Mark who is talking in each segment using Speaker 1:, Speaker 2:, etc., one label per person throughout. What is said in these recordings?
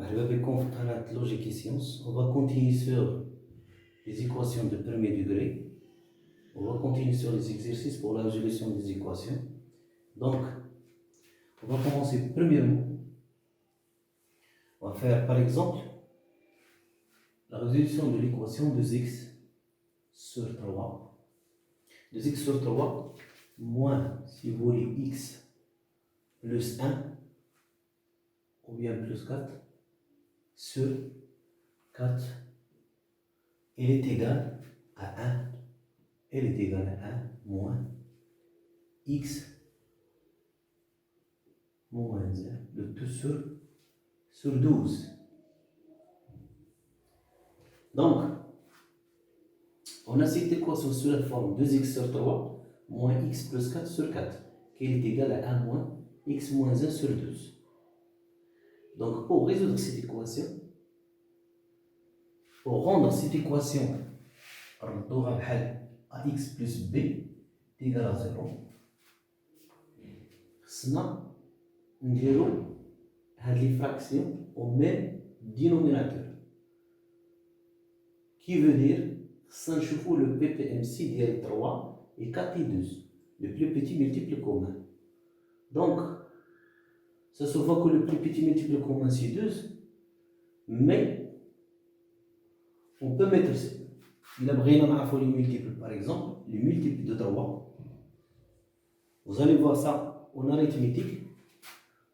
Speaker 1: مرحبا بكم في قناة Logique et Sciences. On va continuer sur les équations de premier degré. On va continuer sur les exercices pour la résolution des équations. Donc, on va commencer premièrement. On va faire par exemple la résolution de l'équation 2x sur 3. 2x sur 3 moins, si vous voulez, x plus 1 ou bien plus 4 sur 4, elle est égale à 1. Elle est égale à 1 moins x moins 1, le tout sur 12. Donc, on a cette équation sous la forme 2x sur 3 moins x plus 4 sur 4, qui est égale à 1 moins x moins 1 sur 12. Donc, pour résoudre cette équation, pour rendre cette équation à x plus b est égal à 0, خصنا نديرو هاد لي فراكسيون au même dénominateur. Qui veut dire خصنا نشوفو le PPMC ديال 3 et 4 et 12, le plus petit multiple commun. Donc, ça se voit que le plus petit multiple commun c'est 12, mais on peut mettre, إلا بغينا نعرفو les multiples, par exemple, les multiples de 3, vous allez voir ça en arithmétique.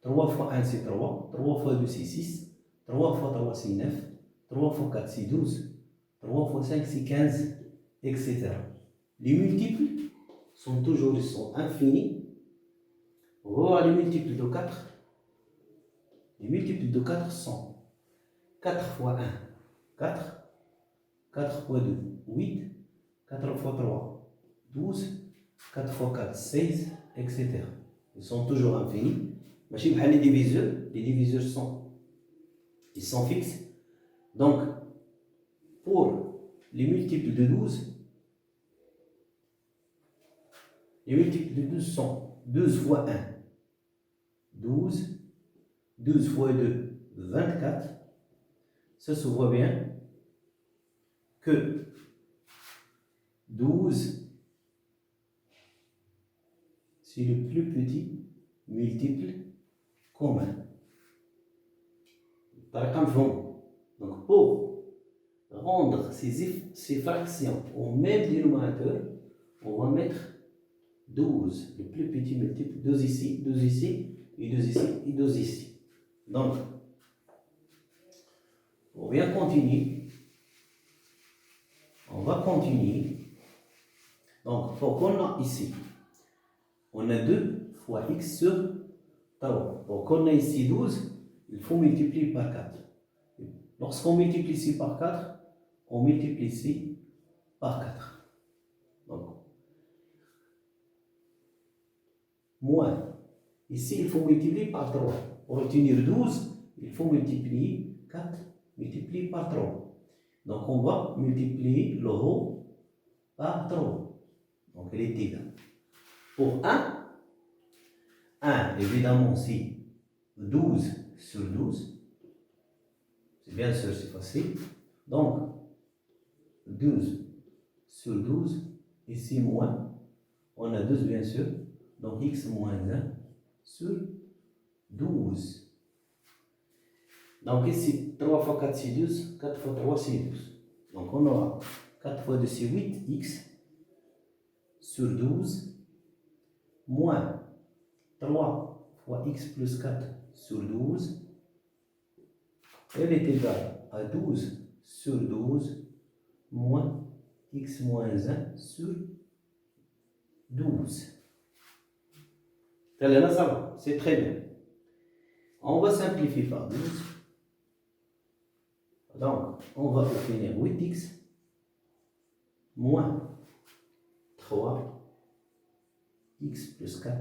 Speaker 1: 3 fois 1 c'est 3, 3 fois 2 c'est 6, 3 fois 3 c'est 9, 3 fois 4 c'est 12, 3 fois 5 c'est 15, etc. Les multiples sont toujours infinis. On va voir les multiples de 4. Les multiples de 4 sont 4 fois 1, 4, 4 fois 2, 8, 4 fois 3, 12, 4 fois 4, 16, etc. Ils sont toujours infinis. Les diviseurs ils sont fixes. Donc, pour les multiples de 12, les multiples de 12 sont 12 fois 1, 12, 12 fois 2, 24. Ça se voit bien que 12, c'est le plus petit multiple commun. Donc, pour rendre ces fractions au même dénominateur, on va mettre 12, le plus petit multiple, 12 ici, 12 ici, et 12 ici, et 12 ici. Donc, on va continuer. On va continuer. Donc, pour qu'on a ici, on a 2 fois x sur 3. Pour qu'on a ici 12, il faut multiplier par 4. Lorsqu'on multiplie ici par 4, on multiplie ici par 4. Donc, moins. Ici, il faut multiplier par 3. Pour obtenir 12, il faut multiplier 4 multiplié par 3. Donc, on va multiplier le haut par 3. Donc, elle est égale. Pour 1, évidemment, c'est 12 sur 12. C'est bien sûr, c'est facile. Donc, 12 sur 12, ici moins. On a 12 bien sûr. Donc, x moins 1 sur 12. Donc, ici, 3 fois 4 c'est 12, 4 fois 3 c'est 12. Donc, on aura 4 fois 2 c'est 8, x sur 12, moins 3 fois x plus 4 sur 12, elle est égale à 12 sur 12, moins x moins 1 sur 12. C'est très bien. On va simplifier par 12. Donc, on va obtenir 8x moins 3 x plus 4.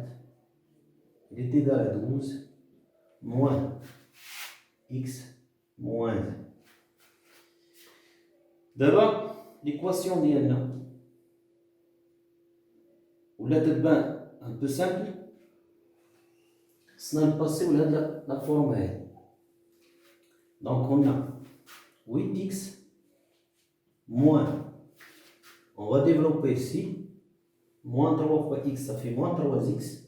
Speaker 1: Il est égal à 12 moins x moins 1. D'abord, l'équation ديالنا ولا تبان un peu simple. خصنا نباسيو لهاد لا فورم هادي. Donc on a 8x moins, on va développer ici, moins 3 fois x, ça fait moins 3x,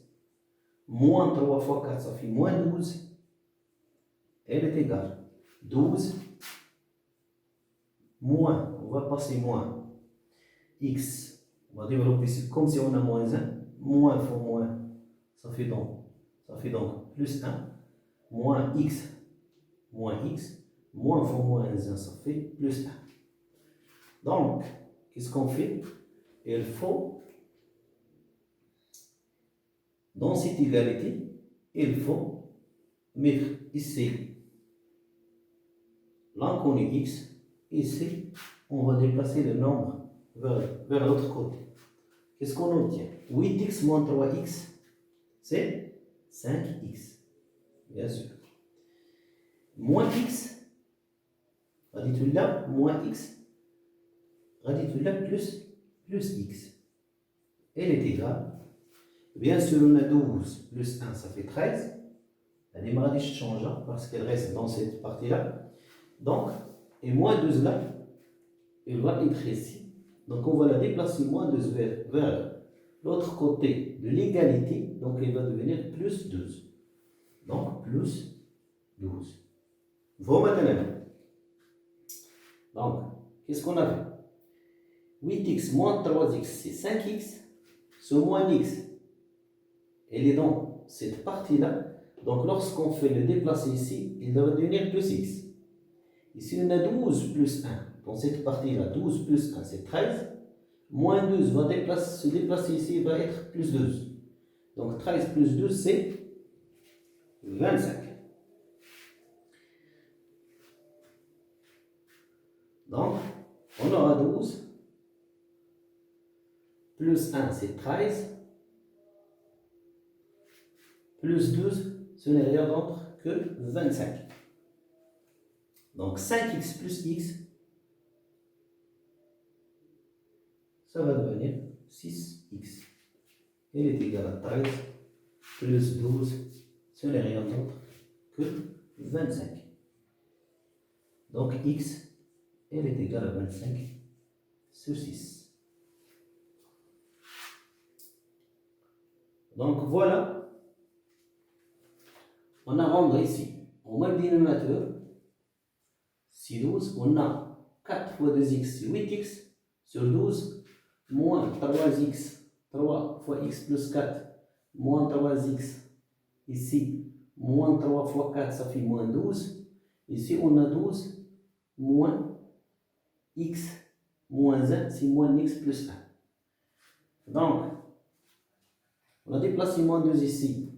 Speaker 1: moins 3 fois 4, ça fait moins 12, elle est égale 12, moins, on va passer moins, x, on va développer ici comme si on a moins 1, moins fois moins, ça fait donc plus 1, moins x, moins fois moins 1, ça fait plus 1. Donc, qu'est-ce qu'on fait? Il faut, dans cette égalité, il faut mettre ici l'inconnu x, ici, on va déplacer le nombre vers l'autre côté. Qu'est-ce qu'on obtient? 8x moins 3x, c'est 5x, bien sûr. Moins x, radicule là, moins x, radicule là, plus x. Elle est égale, bien sûr, on a 12 plus 1, ça fait 13. La démarrage change parce qu'elle reste dans cette partie-là. Donc, et moins 12 là, elle va être ici. Donc, on va la déplacer moins 12 vers l'autre côté de l'égalité. Donc, elle va devenir plus 12. Donc, plus 12. Voilà maintenant. Donc, qu'est-ce qu'on a fait? 8x moins 3x, c'est 5x. Ce moins x, elle est dans cette partie-là. Donc, lorsqu'on fait le déplacer ici, il va devenir plus x. Ici, on a 12 plus 1. Dans cette partie-là, 12 plus 1, c'est 13. Moins 12 va se déplacer ici, il va être plus 12. Donc, 13 plus 12, c'est 25. Donc, on aura 12. Plus 1, c'est 13. Plus 12, ce n'est rien d'autre que 25. Donc 5x plus x, ça va devenir 6x. Elle est égale à 13 plus 12, ce n'est rien d'autre que 25. Donc x, elle est égale à 25 sur 6. Donc voilà, on a rendu ici, au même dénominateur, si 12, on a 4 fois 2x, c'est 8x, sur 12, moins 3x, 3 fois x plus 4, moins 3x, ici, moins 3 fois 4, ça fait moins 12, ici on a 12, moins x, moins 1, c'est moins x plus 1. Donc, on a déplacé moins 2 ici,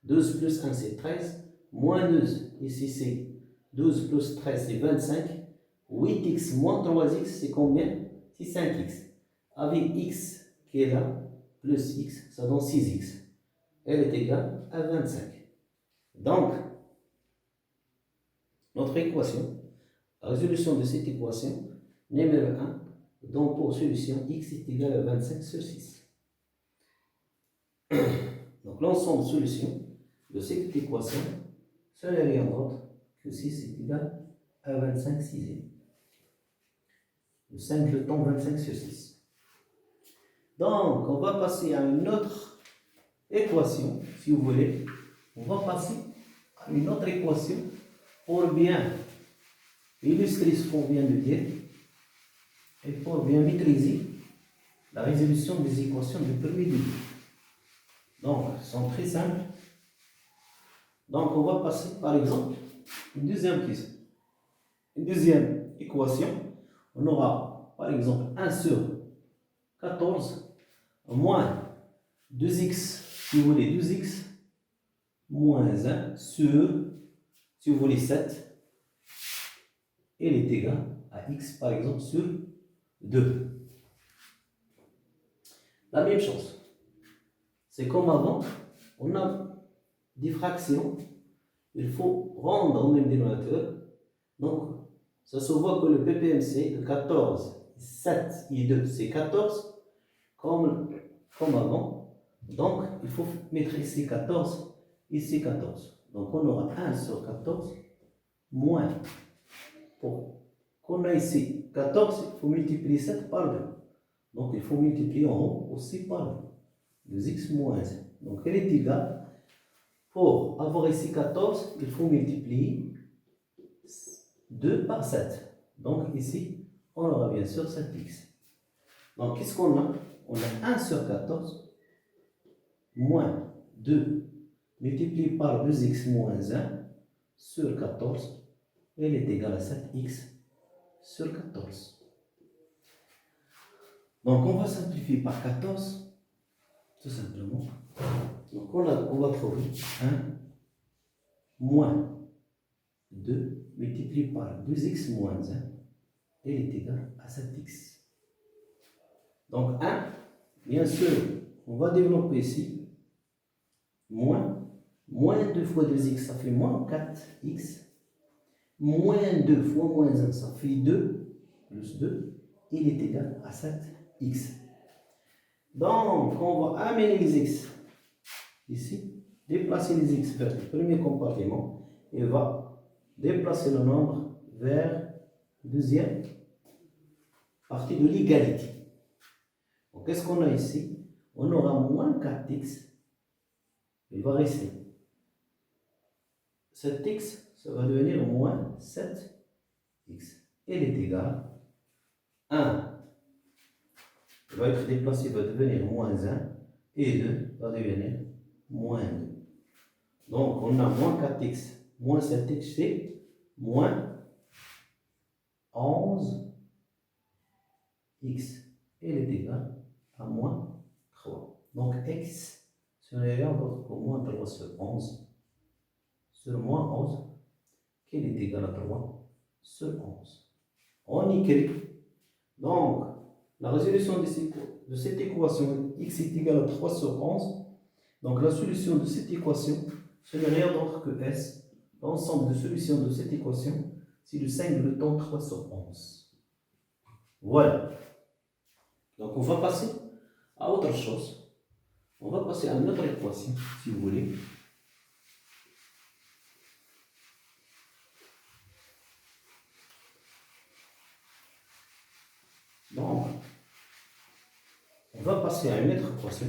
Speaker 1: 12 plus 1 c'est 13, moins 2 ici c'est 12 plus 13 c'est 25, 8x moins 3x c'est combien? C'est 5x. Avec x qui est là, plus x, ça donne 6x. Elle est égale à 25. Donc, notre équation, la résolution de cette équation, numéro 1, donc pour solution x est égal à 25 sur 6. Donc l'ensemble de solutions de cette équation, ce n'est rien d'autre que 6 est égal à 25 sixième. Le 5 le temps 25 sur 6. Donc on va passer à une autre équation, si vous voulez. On va passer à une autre équation pour bien illustrer ce qu'on vient de dire et pour bien maîtriser la résolution des équations du premier degré. Donc, elles sont très simples. Donc, on va passer, par exemple, une deuxième question. Une deuxième équation. On aura, par exemple, 1 sur 14 moins 2x, si vous voulez, 2x moins 1 sur, si vous voulez, 7. Elle est égale à x, par exemple, sur 2. La même chose. C'est comme avant, on a des fractions, il faut rendre au même dénominateur. Donc, ça se voit que le PPMC de 14, 7 et 2, c'est 14, comme avant. Donc, il faut mettre ici 14, ici 14. Donc, on aura 1 sur 14 moins. Pour qu'on a ici 14, il faut multiplier 7 par 2. Donc il faut multiplier en haut aussi par 2. 2x moins 1. Donc elle est égale, pour avoir ici 14, il faut multiplier 2 par 7. Donc ici, on aura bien sûr 7x. Donc qu'est-ce qu'on a? On a 1 sur 14 moins 2 multiplié par 2x moins 1 sur 14. Elle est égale à 7x sur 14. Donc on va simplifier par 14, tout simplement. Donc on va trouver 1 moins 2 multiplié par 2x moins 1, elle est égale à 7x. Donc 1, bien sûr, on va développer ici, moins 2 fois 2x, ça fait moins 4x, moins 2 fois moins 1, ça fait 2, plus 2, il est égal à 7x. Donc, on va amener les x ici, déplacer les x vers le premier compartiment et va déplacer le nombre vers la deuxième partie de l'égalité. Donc, qu'est-ce qu'on a ici? On aura moins 4x, il va rester 7x, ça va devenir moins 7x. Elle est égale à 1. Il va être déplacé, va devenir moins 1. Et 2 va devenir moins 2. Donc, on a moins 4x, moins 7x, c'est moins 11x. Elle est égale à moins 3. Donc, x, ce n'est rien d'autre que moins 3 sur 11. Sur moins 11, qui est égal à 3 sur 11. On écrit. Donc, la résolution de cette équation, x est égal à 3 sur 11. Donc, la solution de cette équation, ce n'est rien d'autre que S. L'ensemble de solutions de cette équation, c'est le singleton 3 sur 11. Voilà. Donc, on va passer à autre chose. On va passer à une autre équation, si vous voulez. Donc, on va passer à une autre équation.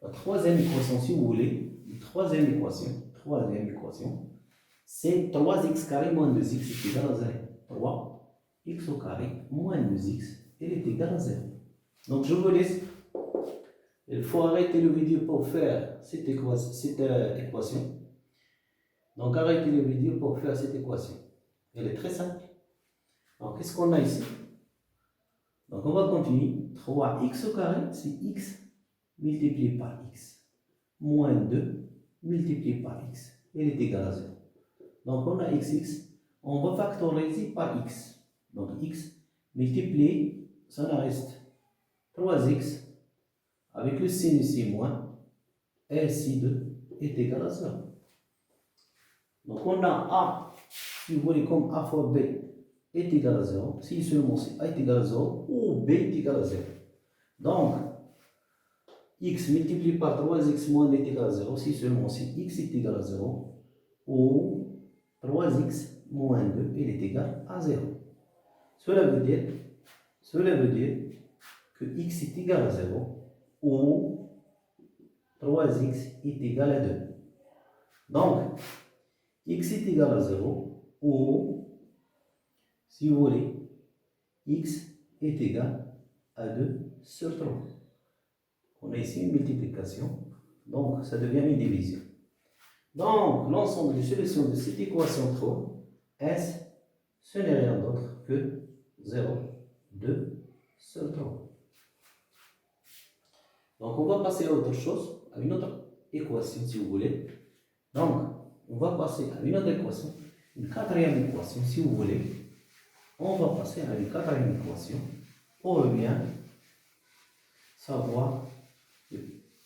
Speaker 1: La troisième équation, si vous voulez. La troisième équation, c'est 3x carré moins 2x est égal à 0. 3x au carré moins 2x, elle est égale à 0. Donc, je vous laisse. Il faut arrêter la vidéo pour faire cette équation. Donc, arrêtez la vidéo pour faire cette équation. Elle est très simple. Donc, qu'est-ce qu'on a ici? Donc, on va continuer. 3x au carré, c'est x multiplié par x. Moins 2 multiplié par x. Elle est égale à 0. Donc, on a xx. On va factoriser par x. Donc, x multiplié, ça nous reste 3x avec le signe ici moins. Et ici 2 est égal à 0. Donc, on a a, si vous voulez, comme a fois b est égal à 0. Si seulement c'est a est égal à 0 ou b est égal à 0. Donc, x multiplié par 3x moins est égal à 0. Si seulement c'est x est égal à 0 ou 3x moins 2 il est égal à 0. Cela veut dire que x est égal à 0 ou 3x est égal à 2. Donc, x est égal à 0 ou, si vous voulez, x est égal à 2 sur 3. On a ici une multiplication, donc ça devient une division. Donc, l'ensemble des solutions de cette équation 3, S, ce n'est rien d'autre que 0, 2 sur 3. Donc, on va passer à autre chose, à une autre équation si vous voulez. Donc, on va passer à une autre équation, une quatrième équation si vous voulez. On va passer à une quatrième équation pour bien savoir,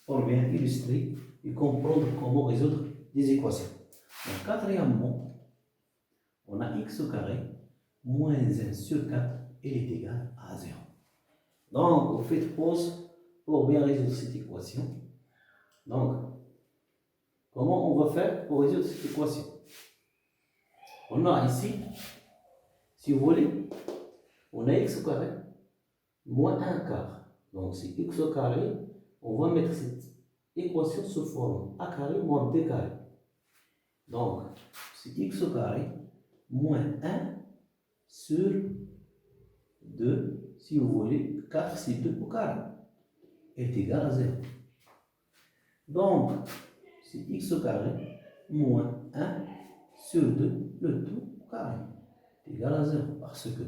Speaker 1: pour bien illustrer et comprendre comment résoudre des équations. Donc, quatrièmement, on a x au carré moins 1 sur 4, elle est égale à 0. Donc, vous faites pause pour bien résoudre cette équation. Donc, comment on va faire pour résoudre cette équation? On a ici, si vous voulez, on a x au carré moins 1 quart. Donc c'est x au carré, on va mettre cette équation sous forme a carré moins b carré. Donc c'est x au carré moins 1 sur 2, si vous voulez, 4 c'est 2 au carré, est égal à 0. Donc c'est x au carré moins 1 sur 2, le tout au carré, est égal à 0, parce que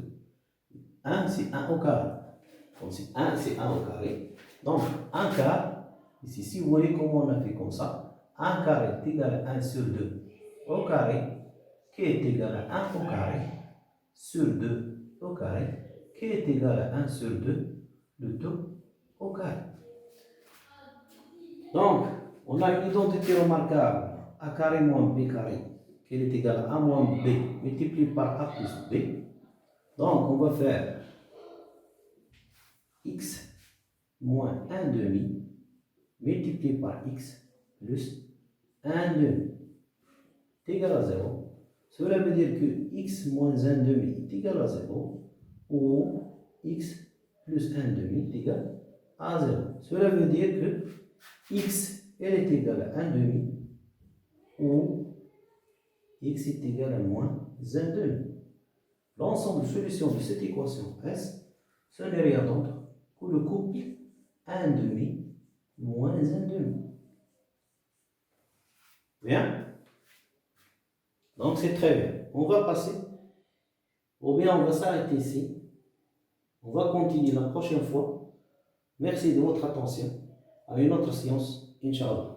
Speaker 1: 1 c'est 1 au carré. Donc c'est 1 c'est 1 au carré. Donc 1 quart, ici si vous voyez comment on a fait comme ça, 1 carré est égal à 1 sur 2 au carré, qui est égal à 1 au carré, sur 2 au carré, qui est égal à 1 sur 2, le tout au carré. Donc, on a une identité remarquable, a carré moins b carré, qui est égal à a moins b multiplié par a plus b. Donc, on va faire x moins 1 demi multiplié par x plus 1 demi est égal à 0. Cela veut dire que x moins 1 demi est égal à 0 ou x plus 1 demi est égal à 0. Cela veut dire que x est égal à 1 demi ou x est égal à moins 1 demi. L'ensemble de solutions de cette équation S, ce n'est rien d'autre que le couple 1 demi moins 1 demi. Bien? Donc c'est très bien. On va passer, ou bien on va s'arrêter ici. On va continuer la prochaine fois. Merci de votre attention. À une autre séance, Inch'Allah.